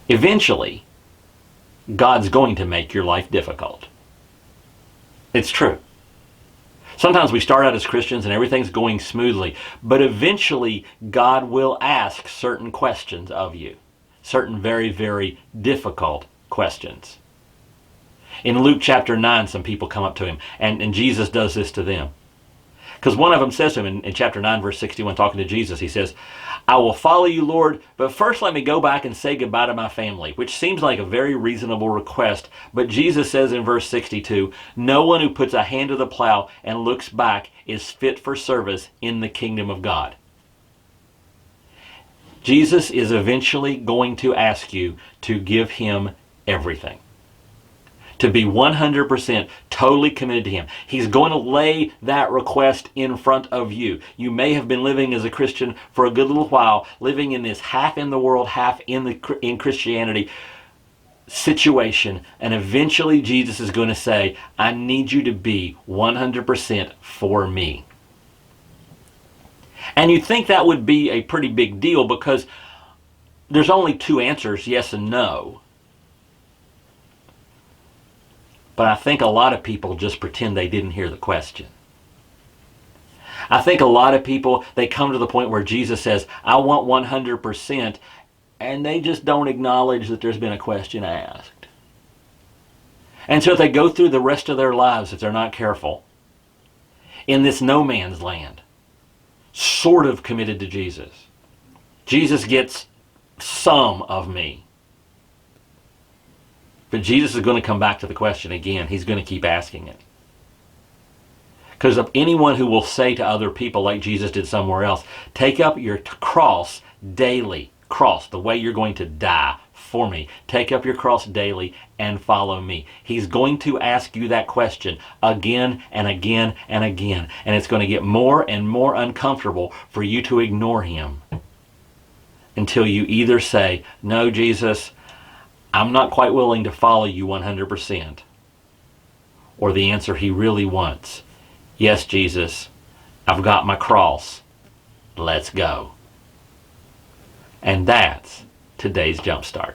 Eventually, God's going to make your life difficult. It's true. Sometimes we start out as Christians and everything's going smoothly, but eventually God will ask certain questions of you. Certain very, very difficult questions. In Luke chapter 9, some people come up to him, and Jesus does this to them. Because one of them says to him in chapter 9, verse 61, talking to Jesus, he says, I will follow you, Lord, but first let me go back and say goodbye to my family, which seems like a very reasonable request. But Jesus says in verse 62, no one who puts a hand to the plow and looks back is fit for service in the kingdom of God. Jesus is eventually going to ask you to give him everything. To be 100% totally committed to him. He's going to lay that request in front of you. You may have been living as a Christian for a good little while, living in this half in the world, half in Christianity situation, and eventually Jesus is going to say, I need you to be 100% for me. And you'd think that would be a pretty big deal because there's only two answers, yes and no. But I think a lot of people just pretend they didn't hear the question. I think a lot of people, they come to the point where Jesus says, I want 100%, and they just don't acknowledge that there's been a question asked. And so they go through the rest of their lives, if they're not careful, in this no man's land, sort of committed to Jesus. Jesus gets some of me. But Jesus is going to come back to the question again. He's going to keep asking it. Because of anyone who will say to other people, like Jesus did somewhere else, take up your cross daily. Cross, the way you're going to die for me. Take up your cross daily and follow me. He's going to ask you that question again and again and again. And it's going to get more and more uncomfortable for you to ignore him. Until you either say, no, Jesus, I'm not quite willing to follow you 100%. Or the answer he really wants, yes, Jesus, I've got my cross. Let's go. And that's today's Jumpstart.